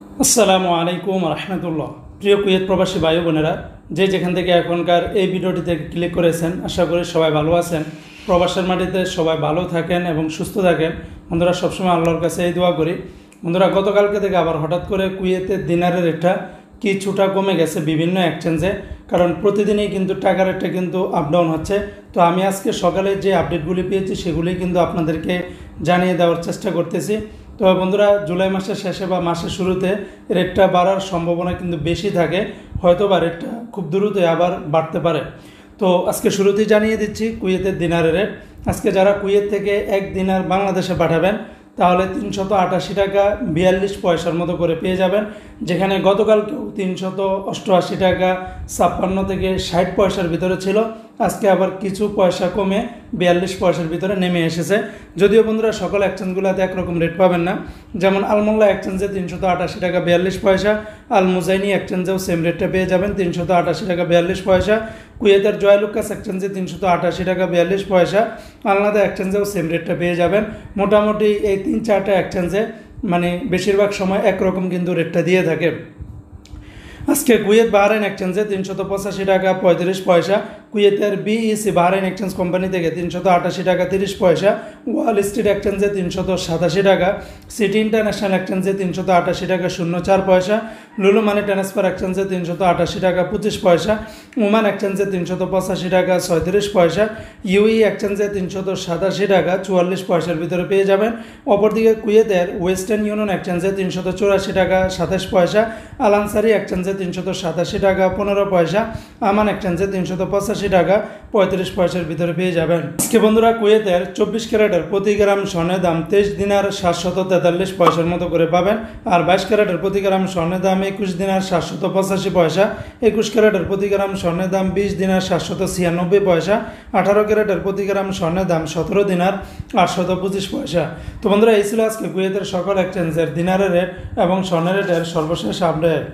আসসালামু আলাইকুম রহমতুল্লাহ। প্রিয় কুয়েত প্রবাসী ভাই বোনেরা, যে যেখান থেকে এখনকার এই ভিডিওটিতে ক্লিক করেছেন, আশা করি সবাই ভালো আছেন। প্রবাসের মাটিতে সবাই ভালো থাকেন এবং সুস্থ থাকেন। বন্ধুরা, সবসময় আল্লাহর কাছে এই দোয়া করি। বন্ধুরা, গতকালকে থেকে আবার হঠাৎ করে কুয়েতের দিনারের রেটটা কিছুটা কমে গেছে বিভিন্ন এক্সচেঞ্জে, কারণ প্রতিদিনই কিন্তু টাকার রেটটা কিন্তু আপ ডাউন হচ্ছে। তো আমি আজকে সকালে যে আপডেটগুলি পেয়েছি সেগুলি কিন্তু আপনাদেরকে জানিয়ে দেওয়ার চেষ্টা করতেছি। তো বন্ধুরা, জুলাই মাসের শেষে বা মাসের শুরুতে রেটটা বাড়ার সম্ভাবনা কিন্তু বেশি থাকে, হয়তো বা রেটটা খুব দ্রুতই আবার বাড়তে পারে। তো আজকে শুরুতেই জানিয়ে দিচ্ছি কুয়েতের দিনারের রেট। আজকে যারা কুয়েত থেকে এক দিনার বাংলাদেশে পাঠাবেন তাহলে 388 টাকা 42 পয়সার মতো করে পেয়ে যাবেন, যেখানে গতকালকেও 388 টাকা 56 থেকে 60 পয়সার ভিতরে ছিল। আজকে আবার কিছু পয়সা কমে 42 পয়সার ভিতরে নেমে এসেছে। যদিও বন্ধুরা, সকল এক্সচেঞ্জগুলোতে একরকম রেট পাবেন না। যেমন আলমোল্লা এক্সচেঞ্জে 388 টাকা 42 পয়সা, আল মুজাইনি এক্সচেঞ্জেও সেম রেটটা পেয়ে যাবেন 388 টাকা 42 পয়সা। কুয়েতের জয়লুকাস এক্সচেঞ্জে 388 টাকা 42 পয়সা, আলনাদা এক্সচেঞ্জেও সেম রেটটা পেয়ে যাবেন। মোটামুটি এই 3-4টা এক্সচেঞ্জে মানে বেশিরভাগ সময় একরকম কিন্তু রেটটা দিয়ে থাকে। আজকে কুয়েত বাহরাইন এক্সচেঞ্জে 385 টাকা 35 পয়সা, কুয়েতের বিইসি বাহরাইন এক্সচেঞ্জ কোম্পানি থেকে 388 টাকা 30 পয়সা, ওয়াল স্ট্রিট এক্সচেঞ্জে 387 টাকা, সিটি ইন্টারন্যাশনাল এক্সচেঞ্জে 388 টাকা 04 পয়সা, লুলু মানি ট্রান্সফার এক্সচেঞ্জে 388 টাকা 25 পয়সা, ওমান এক্সচেঞ্জে 385 টাকা 36 পয়সা, ইউই এক্সচেঞ্জে 387 টাকা 44 পয়সার ভিতরে পেয়ে যাবেন। অপরদিকে কুয়েতের ওয়েস্টার্ন ইউনিয়ন এক্সচেঞ্জে 384 টাকা 27 পয়সা, আল আনসারি এক্সচেঞ্জে 387 টাকা 15 পয়সা, আমান এক্সচেঞ্জে 385 টাকা 35 পয়সার ভিতরে পেয়ে যাবেন। আজকে বন্ধুরা, কুয়েতের 24 ক্যারেটের প্রতি গ্রাম স্বর্ণের দাম 23 দিনার 743 পয়সার মতো করে পাবেন, আর 22 ক্যারেটের প্রতি গ্রাম স্বর্ণের দাম 21 দিনার 785 পয়সা, 21 ক্যারেটের প্রতি গ্রাম স্বর্ণের দাম 20 দিনার 796 পয়সা, 18 ক্যারেটের প্রতি গ্রাম স্বর্ণের দাম 17 দিনার 825 পয়সা। তো বন্ধুরা, এই ছিল আজকে কুয়েতের সকল এক্সচেঞ্জের দিনারের রেট এবং স্বর্ণের রেটের সর্বশেষ আপডেট।